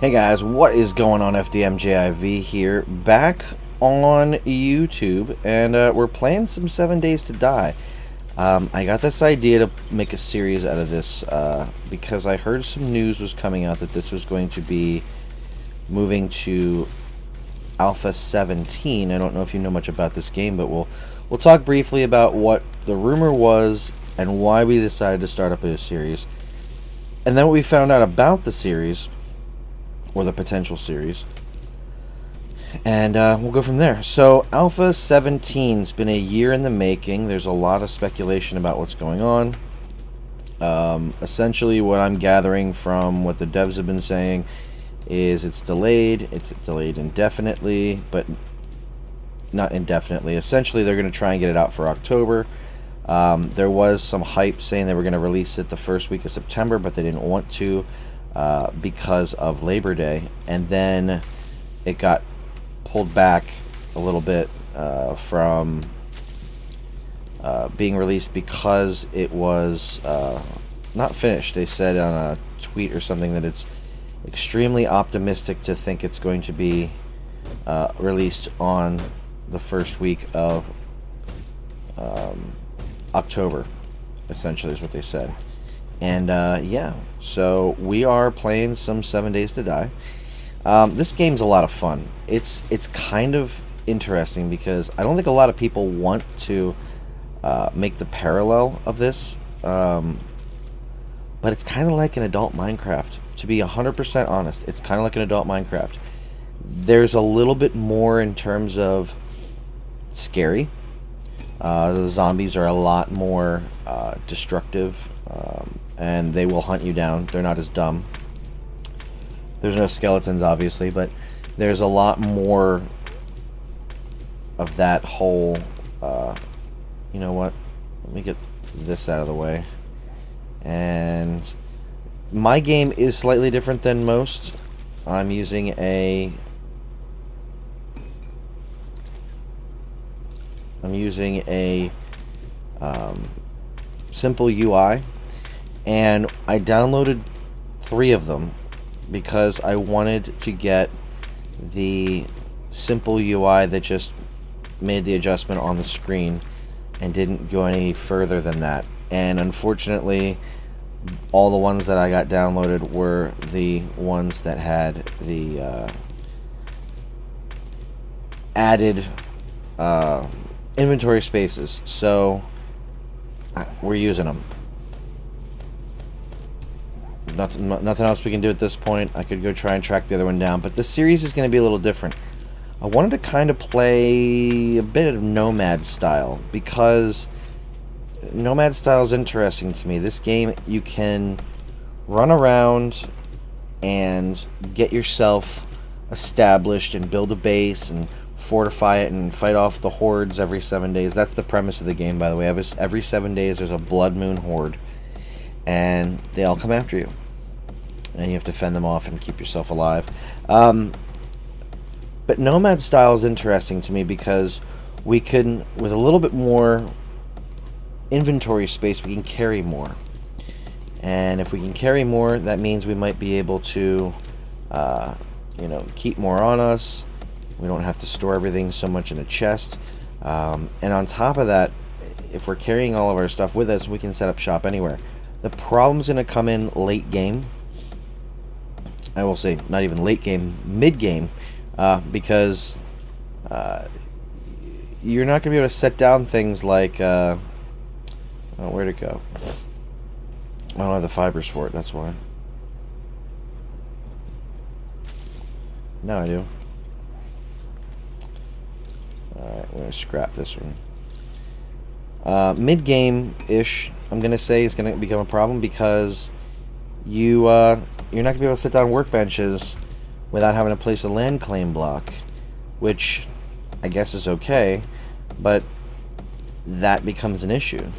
Hey guys, what is going on? fdmjiv here, back on YouTube, and we're playing some 7 Days to Die. I got this idea to make a series out of this because I heard some news was coming out that this was going to be moving to Alpha 17. I don't know if you know much about this game, but we'll talk briefly about what the rumor was and why we decided to start up a series, and then what we found out about the series, or the potential series, and we'll go from there. So Alpha 17's been a year in the making. There's a lot of speculation about what's going on. Essentially what I'm gathering from what the devs have been saying is it's delayed indefinitely, but not indefinitely. Essentially they're going to try and get it out for October. There was some hype saying they were going to release it the first week of September, but they didn't want to because of Labor Day, and then it got pulled back a little bit from being released because it was not finished. They said on a tweet or something that it's extremely optimistic to think it's going to be released on the first week of October, essentially is what they said. And yeah, so we are playing some 7 Days to Die. This game's a lot of fun. It's kind of interesting because I don't think a lot of people want to make the parallel of this, but it's kind of like an adult Minecraft. To be 100% honest, it's kind of like an adult Minecraft. There's a little bit more in terms of scary. The zombies are a lot more destructive, and they will hunt you down. They're not as dumb. There's no skeletons, obviously, but there's a lot more of that whole... you know what? Let me get this out of the way. And my game is slightly different than most. I'm using a... SimpleUI, and I downloaded 3 of them because I wanted to get the SimpleUI that just made the adjustment on the screen and didn't go any further than that. And unfortunately, all the ones that I got downloaded were the ones that had the added inventory spaces, so we're using them. Nothing else we can do at this point. I could go try and track the other one down, but this series is going to be a little different. I wanted to kind of play a bit of Nomad Style because Nomad Style is interesting to me. This game, you can run around and get yourself established and build a base and fortify it and fight off the hordes every 7 days. That's the premise of the game, by the way. Every 7 days there's a blood moon horde, and they all come after you, and you have to fend them off and keep yourself alive. But Nomad Style is interesting to me because we can, with a little bit more inventory space, we can carry more. And if we can carry more, that means we might be able to you know, keep more on us. We don't have to store everything so much in a chest. And on top of that, if we're carrying all of our stuff with us, we can set up shop anywhere. The problem's going to come in late game. I will say, not even late game, mid game, because you're not going to be able to set down things like... oh, where'd it go? I don't have the fibers for it, that's why. Now I do. Alright, we're going to scrap this one. Mid-game-ish, I'm going to say, is going to become a problem because you're not going to be able to sit down workbenches without having to place a land claim block, which I guess is okay, but that becomes an issue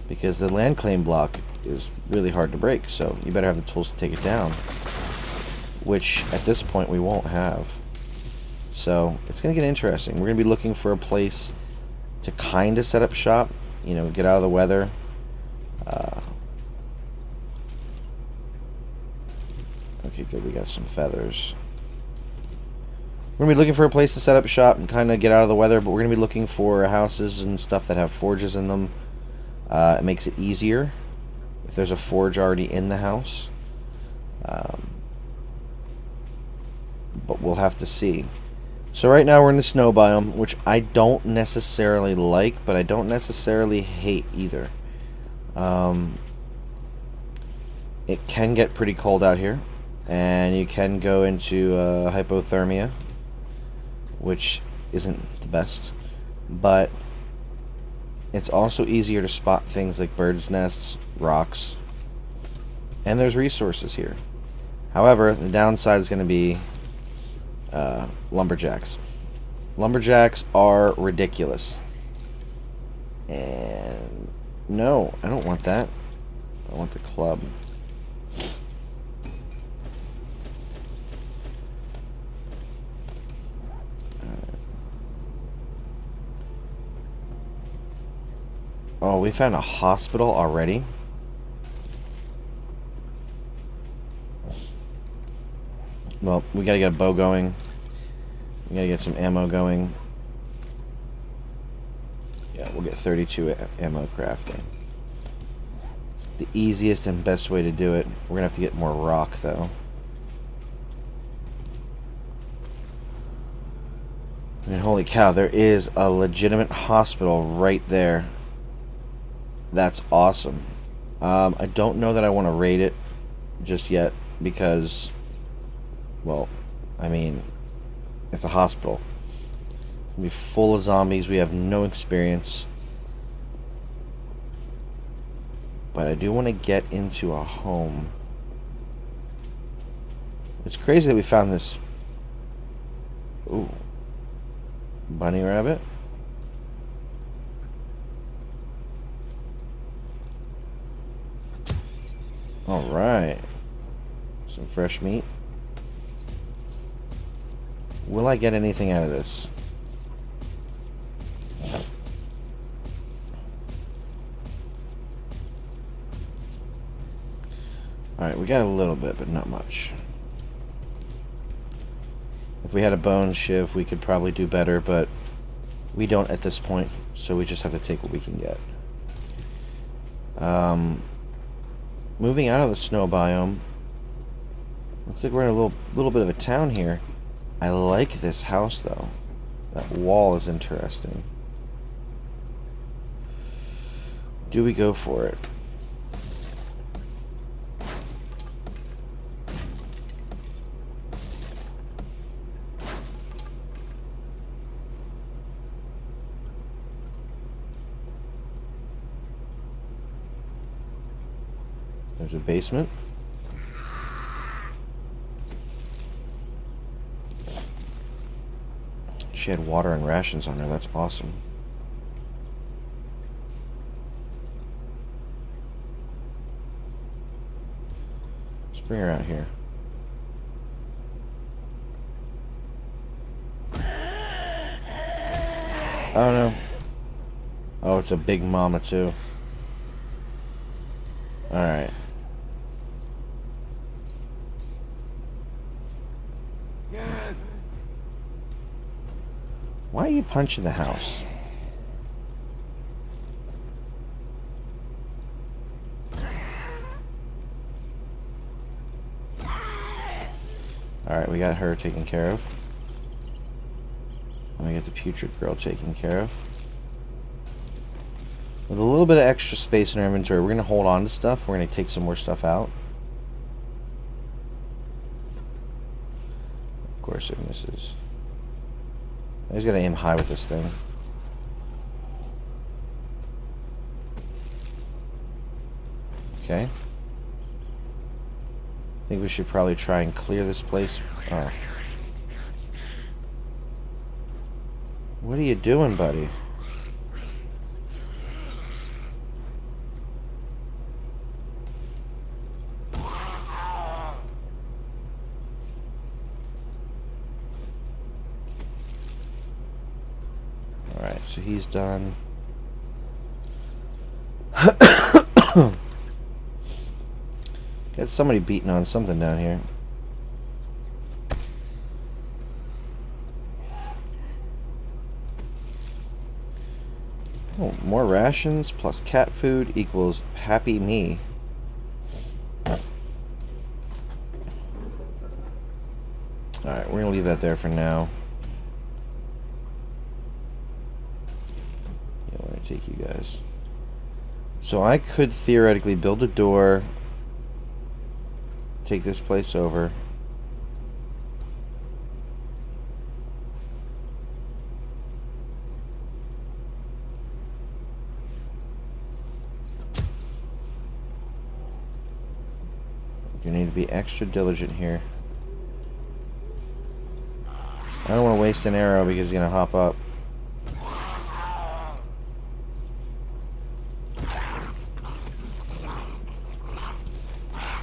because the land claim block is really hard to break, so you better have the tools to take it down, which at this point we won't have. So it's going to get interesting. We're going to be looking for a place to kind of set up shop, you know, get out of the weather. Okay, good. We got some feathers. We're going to be looking for a place to set up shop and kind of get out of the weather, but we're going to be looking for houses and stuff that have forges in them. It makes it easier if there's a forge already in the house. But we'll have to see. So right now we're in the snow biome, which I don't necessarily like, but I don't necessarily hate either. It can get pretty cold out here, and you can go into hypothermia, which isn't the best, but it's also easier to spot things like birds' nests, rocks, and there's resources here. However, the downside is going to be lumberjacks. Lumberjacks are ridiculous. And no, I don't want that. I want the club. Oh, we found a hospital already? Well, we gotta get a bow going. We gotta get some ammo going. Yeah, we'll get 32 ammo crafting. It's the easiest and best way to do it. We're gonna have to get more rock, though. And holy cow, there is a legitimate hospital right there. That's awesome. I don't know that I want to raid it just yet because, well, I mean, it's a hospital. It's gonna be full of zombies. We have no experience. But I do want to get into a home. It's crazy that we found this. Ooh. Bunny rabbit. Alright. Some fresh meat. Will I get anything out of this? Alright, we got a little bit, but not much. If we had a bone shiv, we could probably do better, but we don't at this point, so we just have to take what we can get. Moving out of the snow biome. Looks like we're in a little bit of a town here. I like this house, though. That wall is interesting. Do we go for it? There's a basement. She had water and rations on her. That's awesome. Let's bring her out here. Oh no. Oh, it's a big mama too. Alright. Why are you punching the house? Alright, we got her taken care of. And we get the putrid girl taken care of. With a little bit of extra space in our inventory, we're going to hold on to stuff. We're going to take some more stuff out. Of course it misses. I just gotta aim high with this thing. Okay. I think we should probably try and clear this place. Oh. What are you doing, buddy? Alright, so he's done. Got somebody beating on something down here. Oh, more rations plus cat food equals happy me. Alright, we're gonna leave that there for now. Yeah, we're gonna take you guys. So I could theoretically build a door, take this place over. You need to be extra diligent here. I don't want to waste an arrow because he's going to hop up.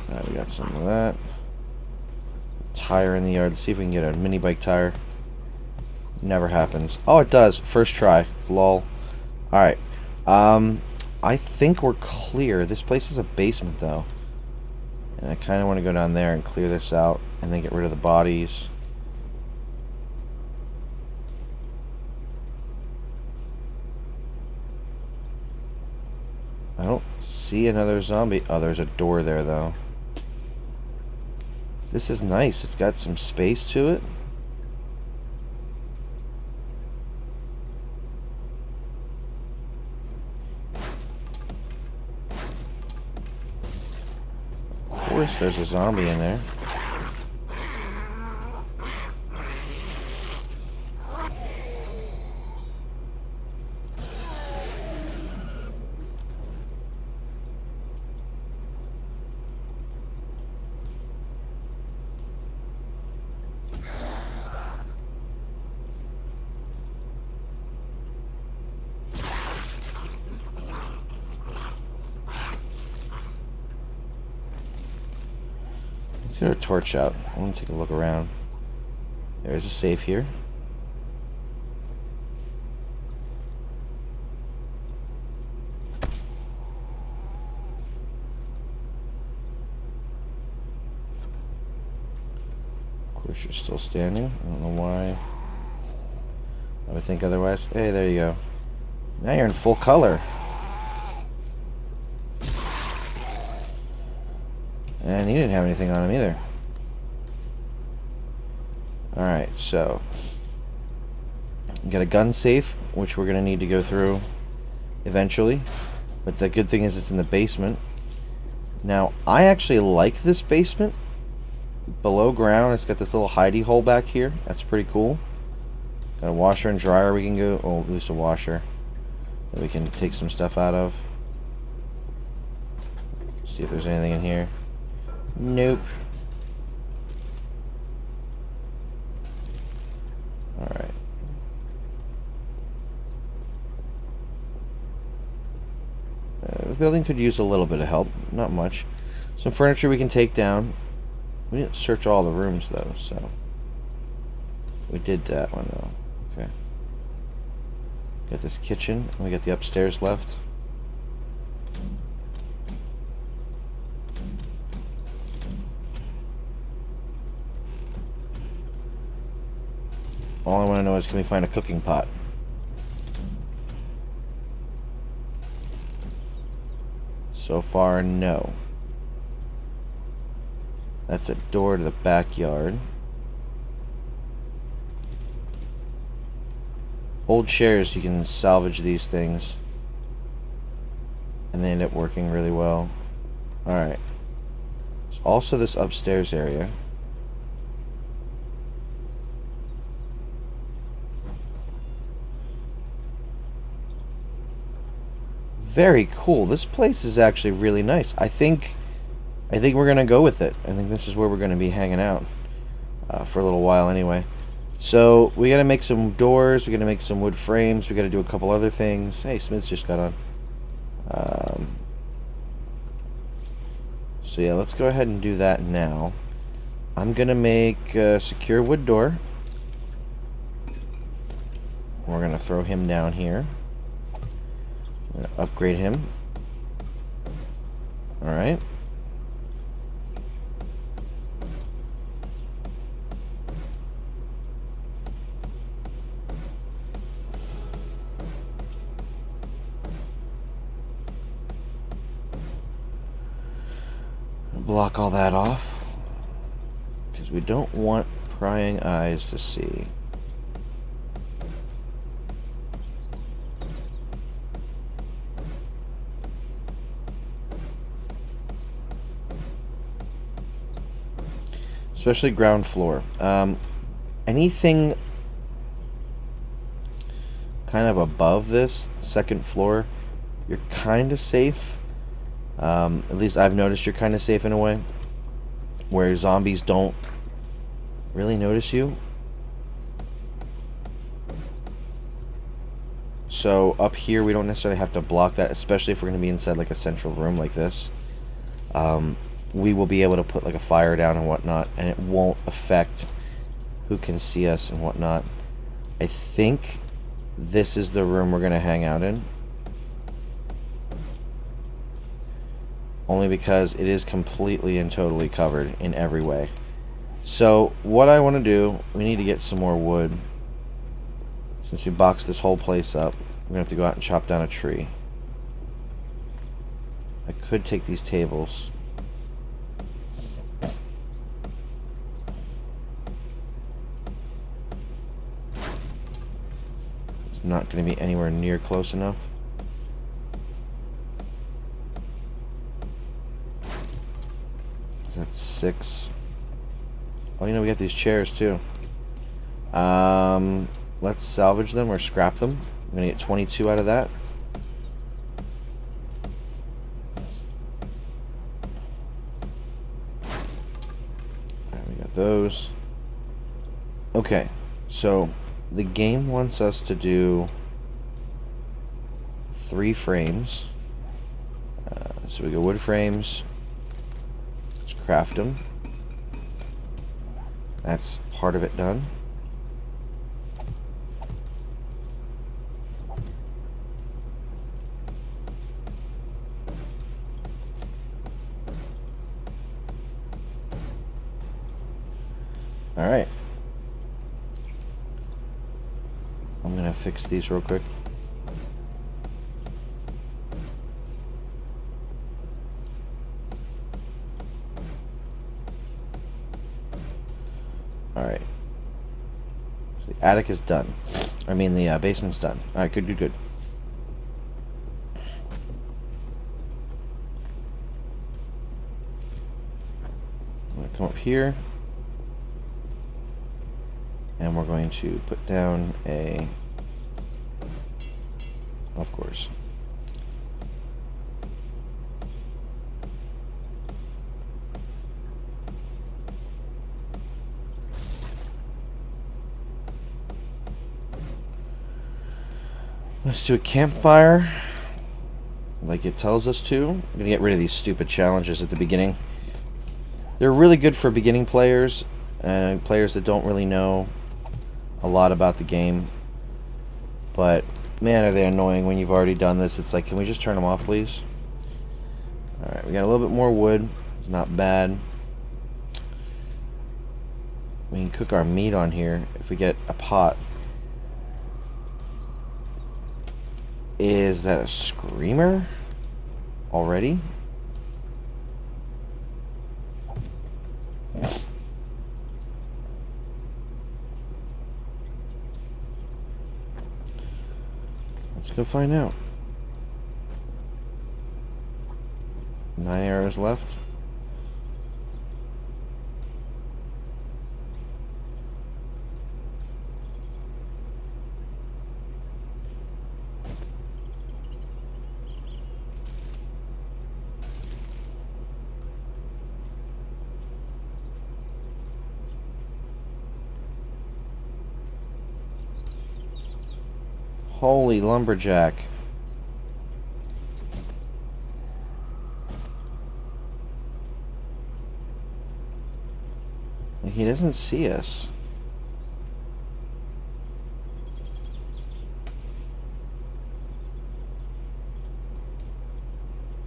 Alright, we got some of that. Tire in the yard. Let's see if we can get a mini bike tire. Never happens. Oh, it does. First try. Lol. Alright. I think we're clear. This place is a basement, though. And I kind of want to go down there and clear this out and then get rid of the bodies. I don't see another zombie. Oh, there's a door there, though. This is nice. It's got some space to it. Of course, there's a zombie in there. Let's get a torch out. I want to take a look around. There's a safe here. Of course, you're still standing. I don't know why. I would think otherwise. Hey, there you go. Now you're in full color. And he didn't have anything on him either. Alright, so we got a gun safe, which we're going to need to go through eventually. But the good thing is it's in the basement. Now, I actually like this basement. Below ground, it's got this little hidey hole back here. That's pretty cool. Got a washer and dryer we can go. Oh, at least a washer that we can take some stuff out of. See if there's anything in here. Nope. Alright. The building could use a little bit of help. Not much. Some furniture we can take down. We didn't search all the rooms, though, so... We did that one, though. Okay. Got this kitchen. We got the upstairs left. All I want to know is, can we find a cooking pot? So far, no. That's a door to the backyard. Old chairs, you can salvage these things. And they end up working really well. Alright. There's also this upstairs area. Very cool. This place is actually really nice. I think we're gonna go with it. I think this is where we're gonna be hanging out for a little while anyway. So we gotta make some doors. We gotta make some wood frames. We gotta do a couple other things. Hey, Smith's just got on. So yeah, let's go ahead and do that now. I'm gonna make a secure wood door. We're gonna throw him down here. I'm going to upgrade him. Alright. block all that off, because we don't want prying eyes to see. Especially ground floor. Anything kind of above this second floor, you're kind of safe. At least I've noticed you're kind of safe in a way, where zombies don't really notice you. So up here, we don't necessarily have to block that, especially if we're going to be inside like a central room like this. We will be able to put like a fire down and whatnot, and it won't affect who can see us and whatnot. I think this is the room we're going to hang out in. Only because it is completely and totally covered in every way. So what I want to do, we need to get some more wood. Since we boxed this whole place up, we're going to have to go out and chop down a tree. I could take these tables. It's not going to be anywhere near close enough. That's 6. Oh, you know, we got these chairs too. Let's salvage them or scrap them. I'm gonna get 22 out of that. Alright, we got those. Okay, so the game wants us to do 3 frames. So we go wood frames. Craft them. That's part of it done. All right. I'm gonna fix these real quick. Alright. So the attic is done. I mean, the basement's done. Alright, good, good, good. I'm going to come up here. And we're going to put down a... Of course. Let's do a campfire, like it tells us to. I'm going to get rid of these stupid challenges at the beginning. They're really good for beginning players, and players that don't really know a lot about the game. But, man, are they annoying when you've already done this. It's like, can we just turn them off, please? Alright, we got a little bit more wood. It's not bad. We can cook our meat on here if we get a pot. Is that a screamer already? Let's go find out. 9 arrows left. Holy Lumberjack. He doesn't see us.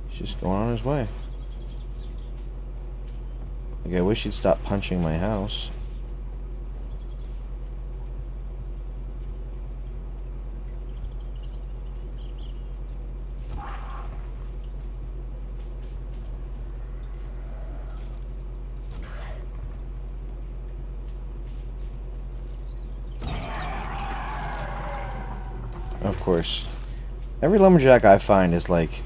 He's just going on his way. Like, I wish he'd stop punching my house. of course. Every lumberjack I find is like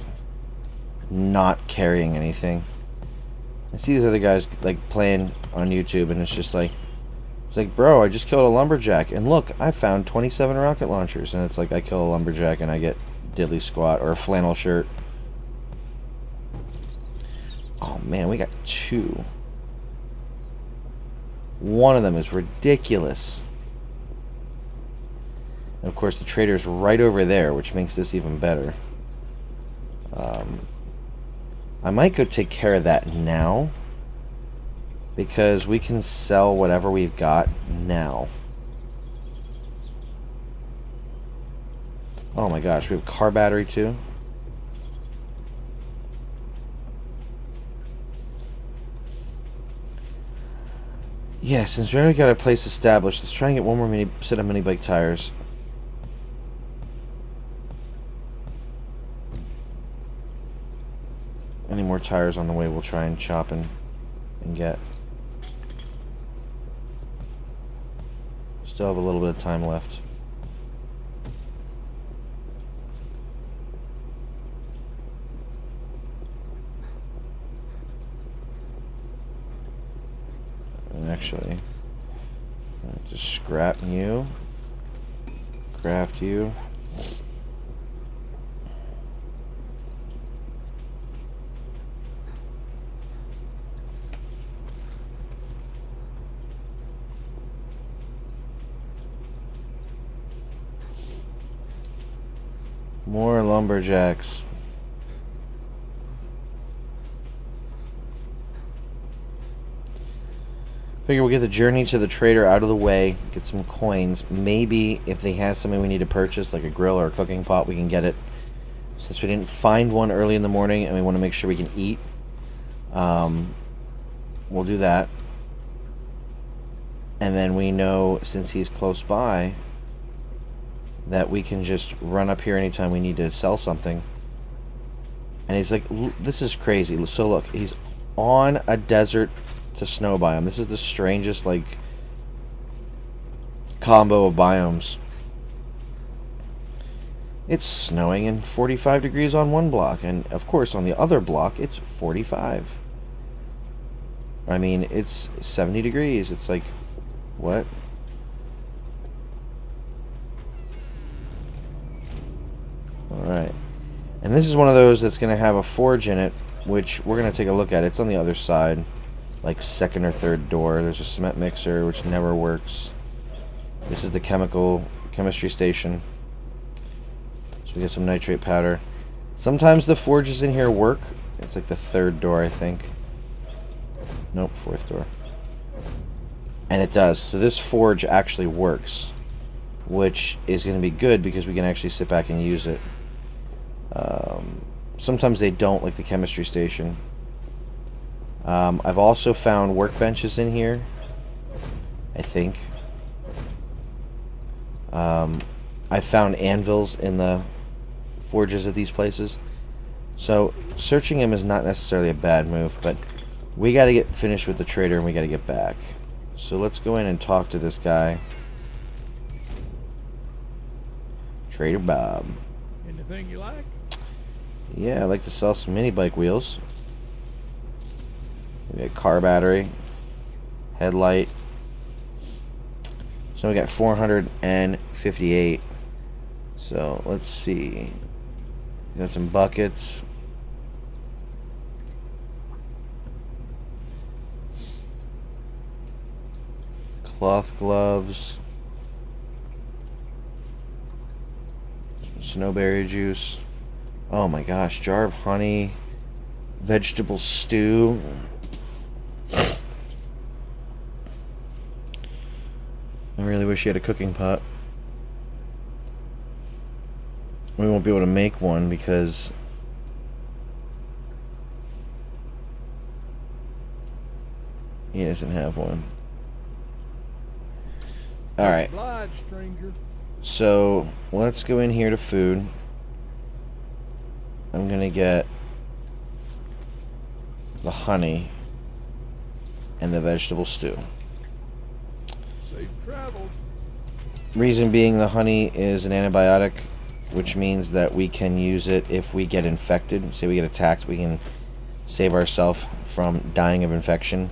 not carrying anything. I see these other guys like playing on YouTube, and it's just like, bro, I just killed a lumberjack, and look, I found 27 rocket launchers, and it's like I kill a lumberjack and I get diddly squat or a flannel shirt. Oh man, we got 2. One of them is ridiculous. And of course, the trader's right over there, which makes this even better. I might go take care of that now, because we can sell whatever we've got now. Oh my gosh, we have a car battery too. Yeah, since we already got a place established, let's try and get one more set of mini bike tires. Any more tires on the way, we'll try and chop and get. Still have a little bit of time left. And actually, just scrap you, craft you. More lumberjacks. Figure we'll get the journey to the trader out of the way, get some coins. Maybe if they have something we need to purchase, like a grill or a cooking pot, we can get it. Since we didn't find one early in the morning and we want to make sure we can eat, we'll do that. And then we know, since he's close by, that we can just run up here anytime we need to sell something. And he's like, this is crazy. So look, he's on a desert to snow biome. This is the strangest like combo of biomes. It's snowing and 45 degrees on one block, and of course on the other block it's 45. I mean, it's 70 degrees. It's like, what? Alright. And this is one of those that's going to have a forge in it, which we're going to take a look at. It's on the other side, like second or third door. There's a cement mixer, which never works. This is the chemistry station. So we get some nitrate powder. Sometimes the forges in here work. It's like the third door, I think. Nope, fourth door. And it does. So this forge actually works, which is going to be good because we can actually sit back and use it. Sometimes they don't, like the chemistry station. I've also found workbenches in here, I think. I found anvils in the forges of these places. So searching them is not necessarily a bad move, but we got to get finished with the trader and we got to get back. So let's go in and talk to this guy. Trader Bob. Anything you like? Yeah, I'd like to sell some mini bike wheels. We got car battery, headlight. So we got 458. So let's see. We got some buckets. Cloth gloves. Snowberry juice. Oh my gosh, jar of honey. Vegetable stew. I really wish he had a cooking pot. We won't be able to make one because he doesn't have one. Alright. So let's go in here to food. I'm gonna get the honey and the vegetable stew. Safe travels. Reason being, the honey is an antibiotic, which means that we can use it if we get infected. Say we get attacked, we can save ourselves from dying of infection.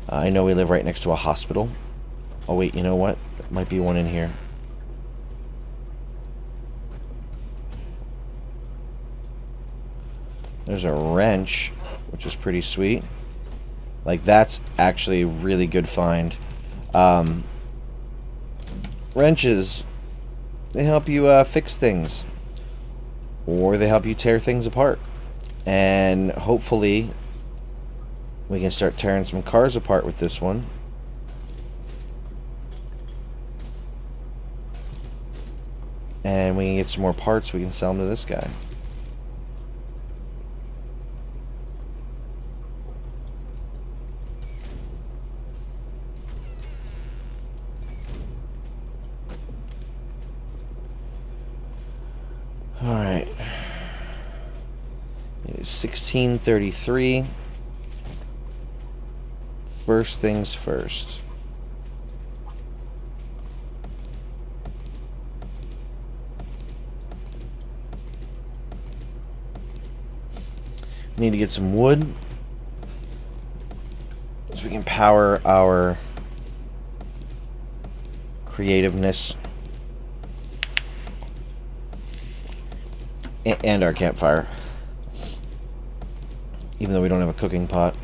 I know we live right next to a hospital. Oh wait, you know what? There might be one in here. There's a wrench, which is pretty sweet. Like, that's actually a really good find. Wrenches, they help you fix things. Or they help you tear things apart. And hopefully we can start tearing some cars apart with this one. And we can get some more parts, we can sell them to this guy. Alright. It is 16:33. First things first. Need to get some wood so we can power our creativeness and our campfire, even though we don't have a cooking pot.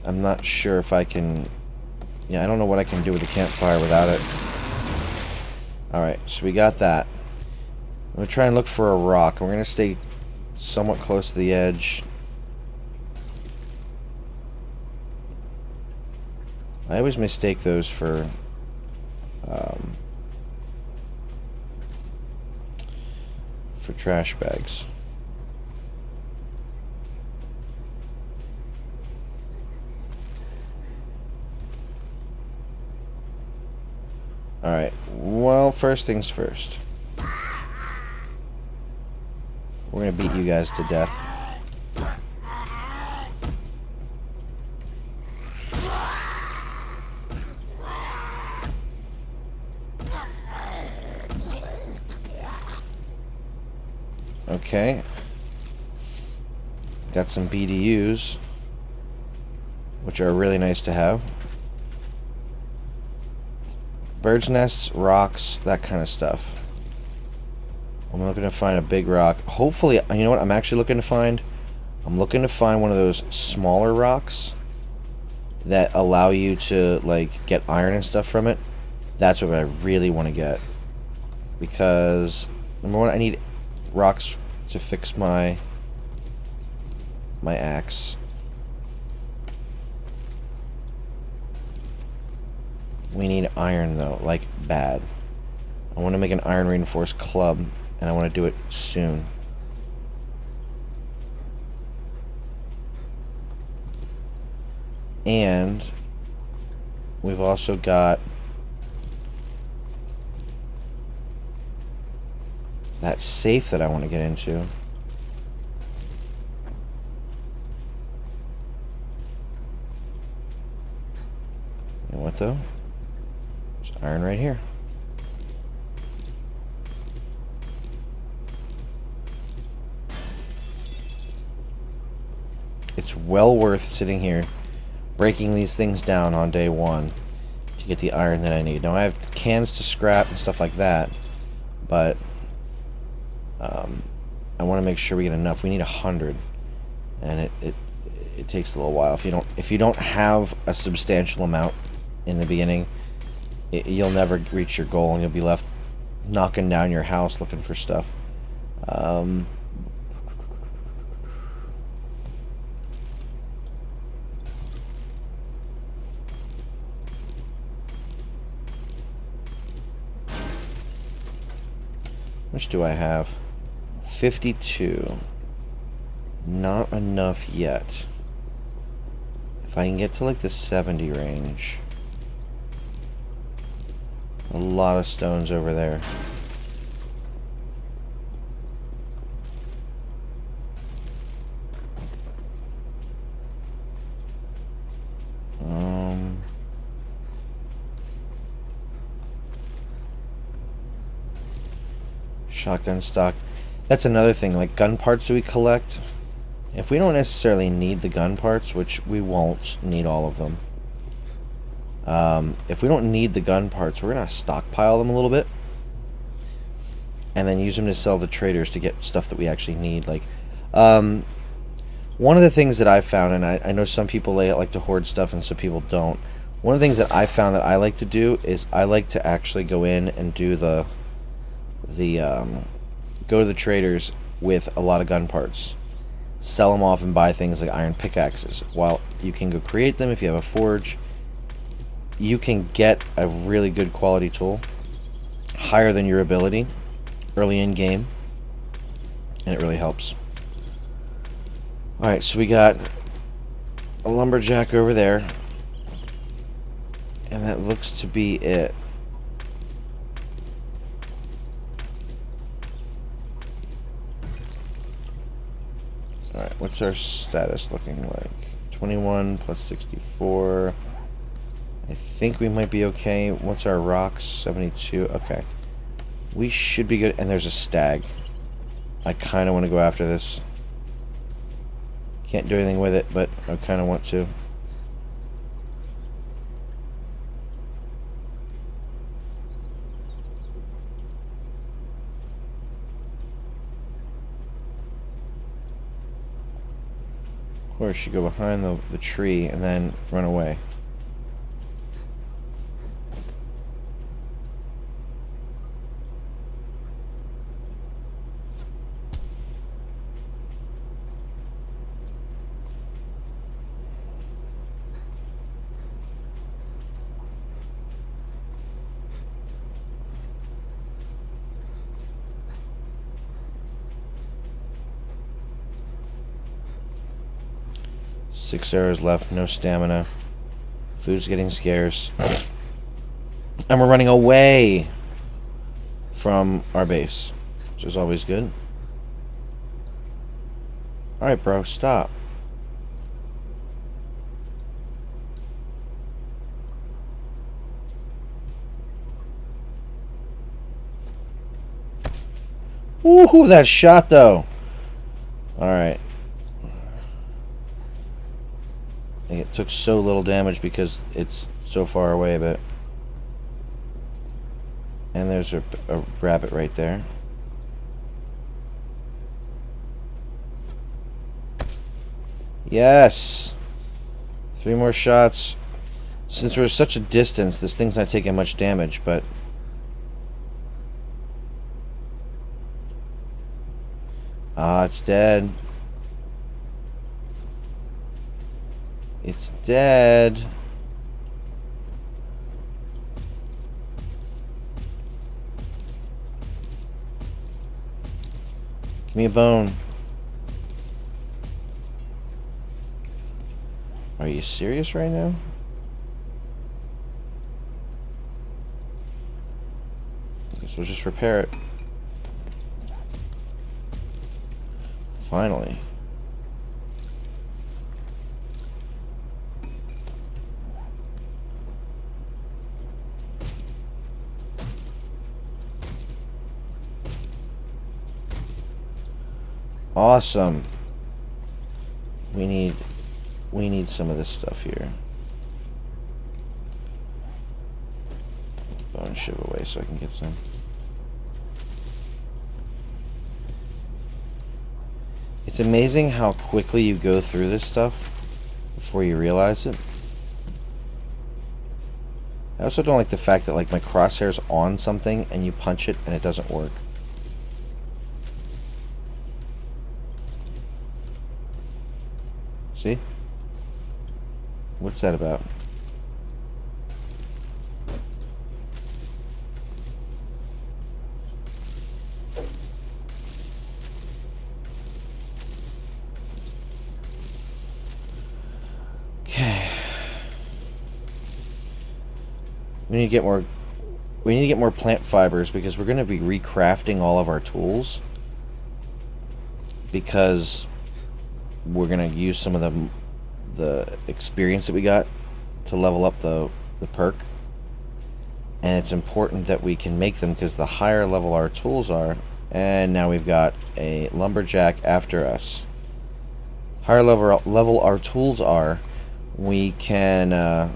I'm not sure if I can... Yeah, I don't know what I can do with the campfire without it. Alright, so we got that. I'm going to try and look for a rock. We're going to stay somewhat close to the edge. I always mistake those for trash bags. Alright, well, first things first. We're gonna beat you guys to death. Okay. Got some BDUs, which are really nice to have. Bird's nests, rocks, that kind of stuff. I'm looking to find a big rock. Hopefully, you know what I'm actually looking to find? I'm looking to find one of those smaller rocks that allow you to, like, get iron and stuff from it. That's what I really want to get. Because, number one, I need rocks to fix my axe. We need iron though, like bad. I want to make an iron reinforced club, and I want to do it soon. And we've also got that safe that I want to get into. You know what though? There's iron right here. It's well worth sitting here breaking these things down on day one to get the iron that I need. Now I have cans to scrap and stuff like that, but I want to make sure we get enough. We need 100, and it takes a little while. If you don't have a substantial amount in the beginning, you'll never reach your goal, and you'll be left knocking down your house looking for stuff. How much do I have? 52. Not enough yet. If I can get to like the 70 range. A lot of stones over there. Shotgun stock. That's another thing, like gun parts that we collect. If we don't necessarily need the gun parts, which we won't need all of them. If we don't need the gun parts, we're going to stockpile them a little bit. And then use them to sell the traders to get stuff that we actually need. Like, one of the things that I've found, and I know some people like to hoard stuff and some people don't. One of the things that I found that I like to do is I like to actually go in and do go to the traders with a lot of gun parts. Sell them off and buy things like iron pickaxes. While you can go create them if you have a forge, you can get a really good quality tool, higher than your ability, early in game, and it really helps. Alright, so we got a lumberjack over there, and that looks to be it. Alright, what's our status looking like? 21 plus 64. I think we might be okay. What's our rocks? 72. Okay. We should be good. And there's a stag. I kind of want to go after this. Can't do anything with it, but I kind of want to. Of course, you go behind the tree and then run away. Six arrows left, no stamina. Food's getting scarce. And we're running away from our base, which is always good. Alright, bro, stop. Woohoo, that shot, though. Alright. It took so little damage because it's so far away a bit. And there's a rabbit right there. Yes! 3 more shots. Since we're such a distance, this thing's not taking much damage, but... Ah, it's dead. It's dead. Give me a bone. Are you serious right now? I guess we'll just repair it. Finally. Awesome. We need some of this stuff here. Bone shiv away so I can get some. It's amazing how quickly you go through this stuff before you realize it. I also don't like the fact that like my crosshair's on something and you punch it and it doesn't work. See? What's that about? Okay. We need to get more plant fibers because we're going to be recrafting all of our tools because we're gonna use some of the experience that we got to level up the perk, and it's important that we can make them because the higher level our tools are, And now we've got a Lumberjack after us. Higher level our tools are, we can, the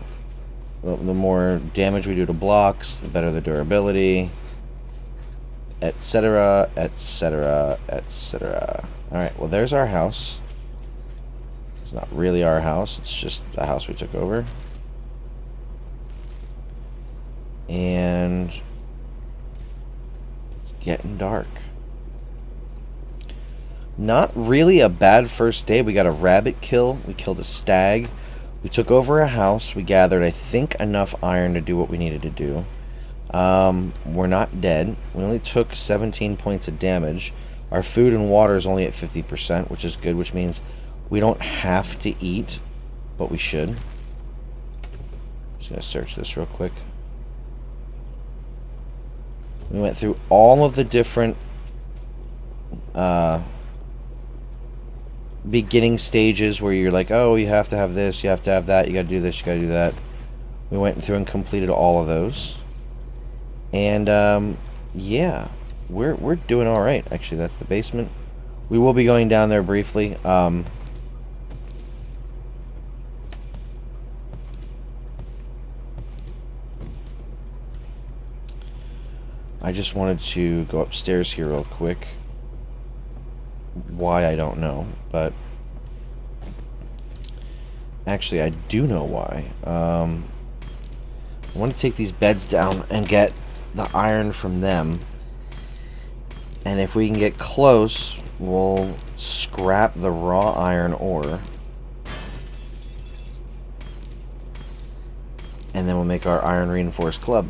more damage we do to blocks, the better the durability, etc., etc., etc. Alright, well there's our house. It's not really our house, it's just a house we took over. And it's getting dark. Not really a bad first day. We got a rabbit kill. We killed a stag. We took over a house. We gathered, I think, enough iron to do what we needed to do. We're not dead. We only took 17 points of damage. Our food and water is only at 50%, which is good, which means we don't have to eat, but we should. Just going to search this real quick. We went through all of the different beginning stages where you're like, oh, you have to have this, you have to have that, you gotta do this, you gotta do that. We went through and completed all of those. And yeah, we're doing all right. Actually, that's the basement. We will be going down there briefly. I just wanted to go upstairs here real quick. Why, I don't know, but actually I do know why. I want to take these beds down and get the iron from them, and if we can get close, we'll scrap the raw iron ore, and then we'll make our iron reinforced club.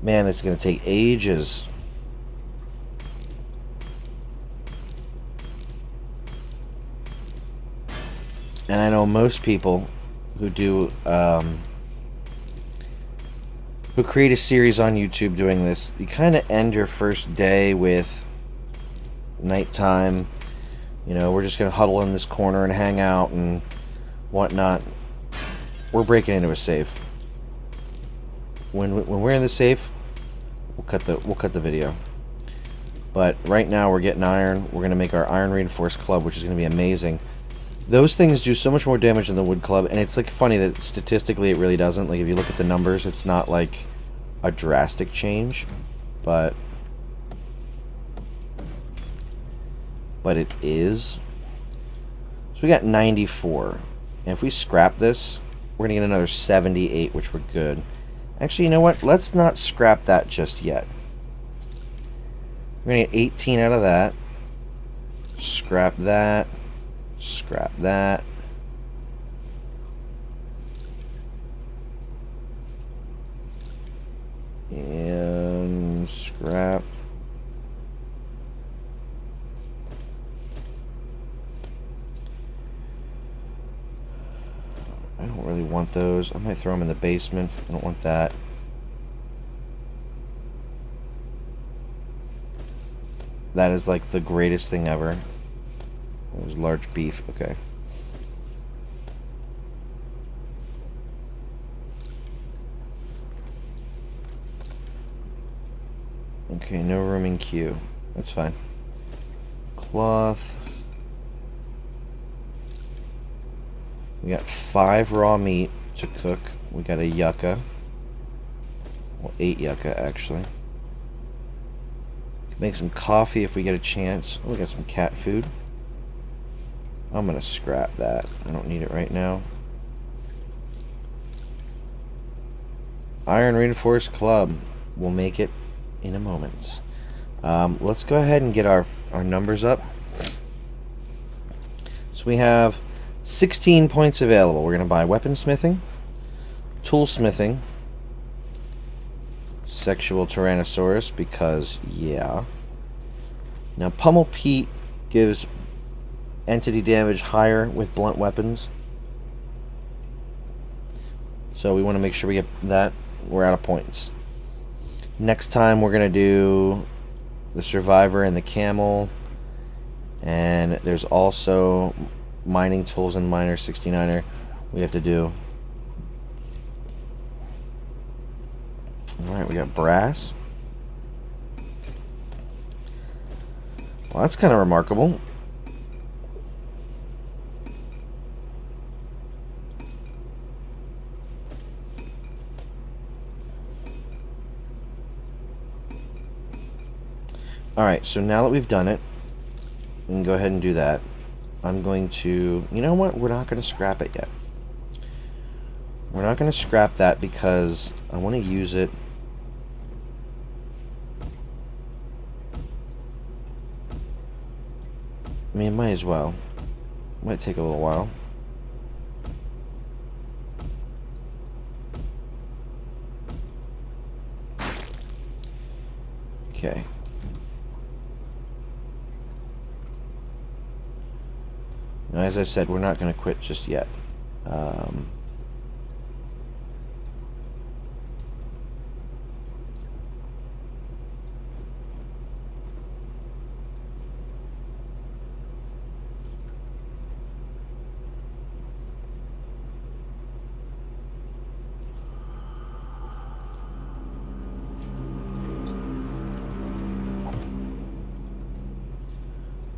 Man, this is going to take ages. And I know most people who do, who create a series on YouTube doing this, you kind of end your first day with nighttime. You know, we're just going to huddle in this corner and hang out and whatnot. We're breaking into a safe. When we're in the safe, we'll cut the video. But right now we're getting iron. We're gonna make our iron reinforced club, which is gonna be amazing. Those things do so much more damage than the wood club, and it's like funny that statistically it really doesn't. Like if you look at the numbers, it's not like a drastic change, but it is. So we got 94, and if we scrap this, we're gonna get another 78, which we're good. Actually, you know what? Let's not scrap that just yet. We're going to get 18 out of that. Scrap that. Scrap that. And scrap. I don't really want those. I might throw them in the basement. I don't want that. That is like the greatest thing ever. There's large beef. Okay. Okay, no room in queue. That's fine. Cloth. We got 5 raw meat to cook. We got a yucca. Well, 8 yucca, actually. Can make some coffee if we get a chance. Oh, we got some cat food. I'm gonna scrap that. I don't need it right now. Iron reinforced club. We'll make it in a moment. Let's go ahead and get our numbers up. So we have 16 points available. We're going to buy weaponsmithing, toolsmithing, sexual tyrannosaurus, because, yeah. Now, pummel Pete gives entity damage higher with blunt weapons. So we want to make sure we get that. We're out of points. Next time we're going to do the survivor and the camel. And there's also mining tools and miner 69er we have to do. Alright, we got brass. Well, that's kind of remarkable. Alright, so now that we've done it, we can go ahead and do that. I'm going to... You know what? We're not going to scrap it yet. We're not going to scrap that because I want to use it... I mean, might as well. Might take a little while. Okay. Now, as I said, we're not going to quit just yet.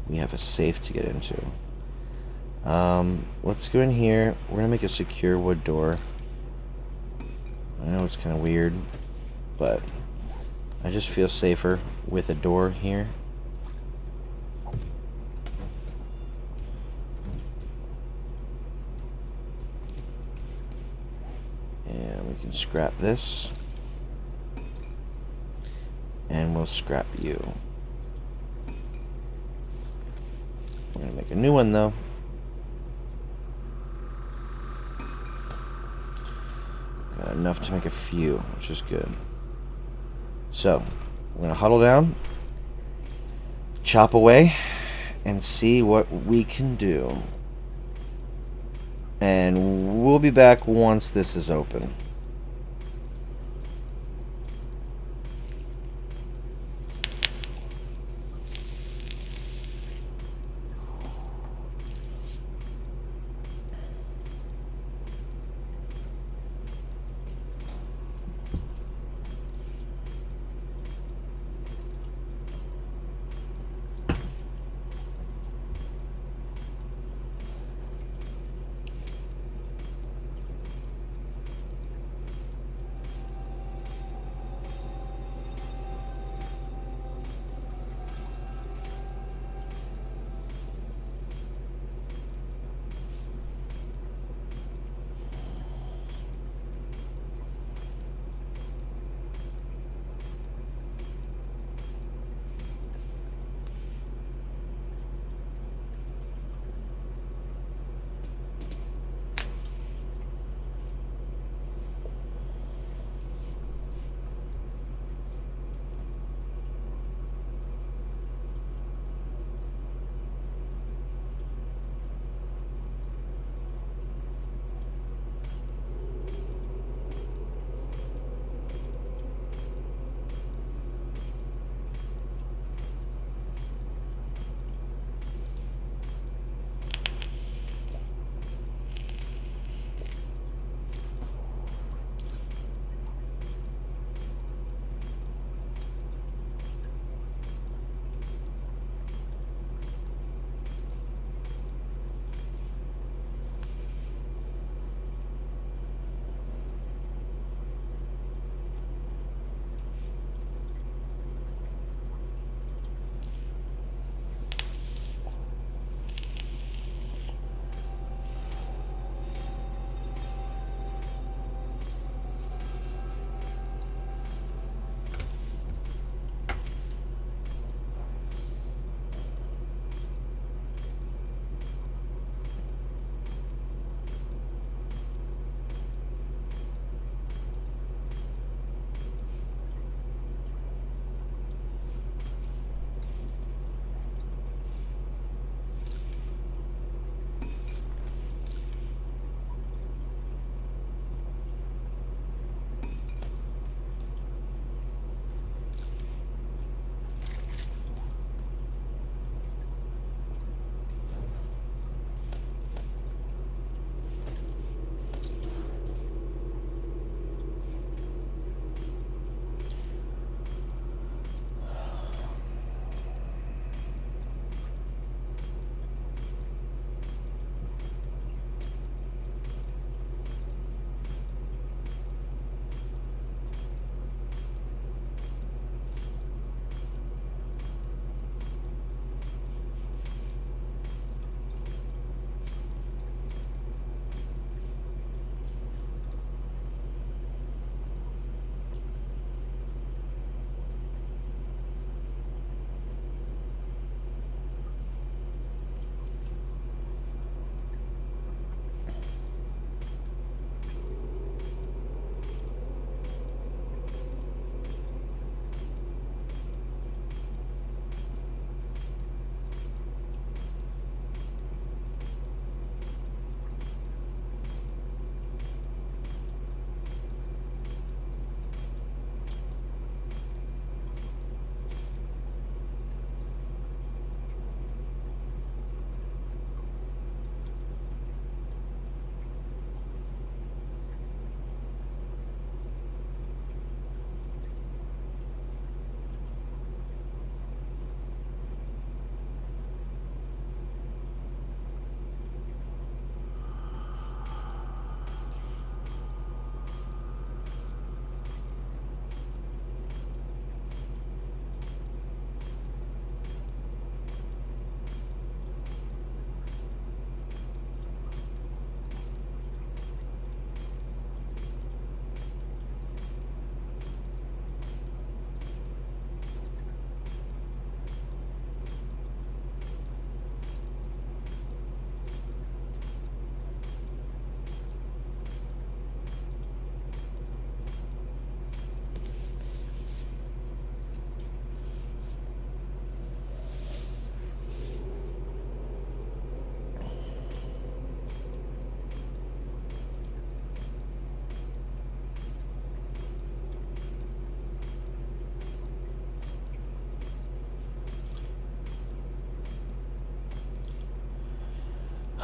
We have a safe to get into. Let's go in here. We're gonna make a secure wood door. I know it's kind of weird, but I just feel safer with a door here. And we can scrap this. And we'll scrap you. We're gonna make a new one though. Got enough to make a few, which is good. So, we're gonna huddle down, chop away, and see what we can do. And we'll be back once this is open.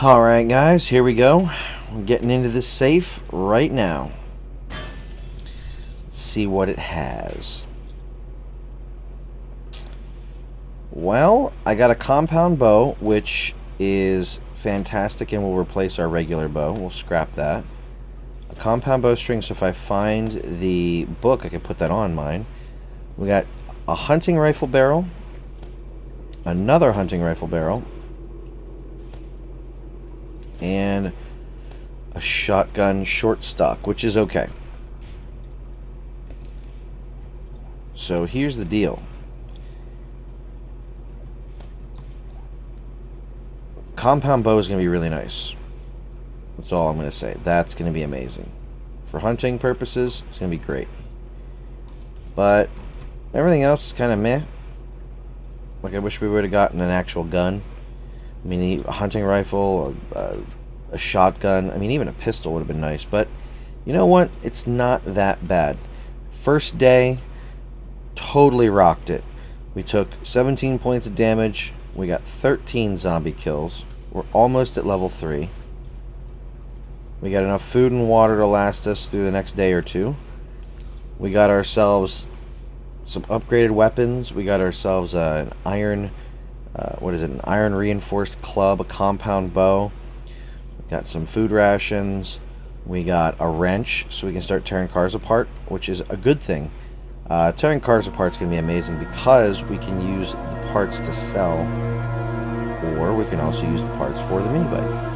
Alright guys, here we go. We're getting into this safe right now. Let's see what it has. Well, I got a compound bow, which is fantastic and will replace our regular bow. We'll scrap that. A compound bowstring, so if I find the book, I can put that on mine. We got a hunting rifle barrel, another hunting rifle barrel, and a shotgun short stock, which is okay. So here's the deal. Compound bow is going to be really nice. That's all I'm going to say. That's going to be amazing. For hunting purposes, it's going to be great. But everything else is kind of meh. Like, I wish we would have gotten an actual gun. I mean, a hunting rifle, a shotgun. I mean, even a pistol would have been nice. But you know what? It's not that bad. First day, totally rocked it. We took 17 points of damage. We got 13 zombie kills. We're almost at level 3. We got enough food and water to last us through the next day or two. We got ourselves some upgraded weapons. We got ourselves an iron, an iron reinforced club, a compound bow. We got some food rations. We got a wrench so we can start tearing cars apart, which is a good thing. Tearing cars apart is going to be amazing because we can use the parts to sell, or we can also use the parts for the mini bike.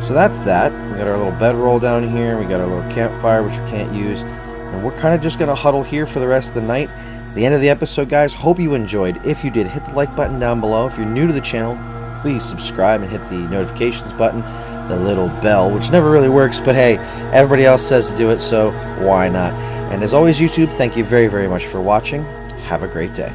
So that's that. We got our little bedroll down here. We got our little campfire, which we can't use. And we're kind of just going to huddle here for the rest of the night. It's the end of the episode, guys. Hope you enjoyed. If you did, hit the like button down below. If you're new to the channel, please subscribe and hit the notifications button, the little bell, which never really works, but hey, everybody else says to do it, so why not? And as always, YouTube, thank you very, very much for watching. Have a great day.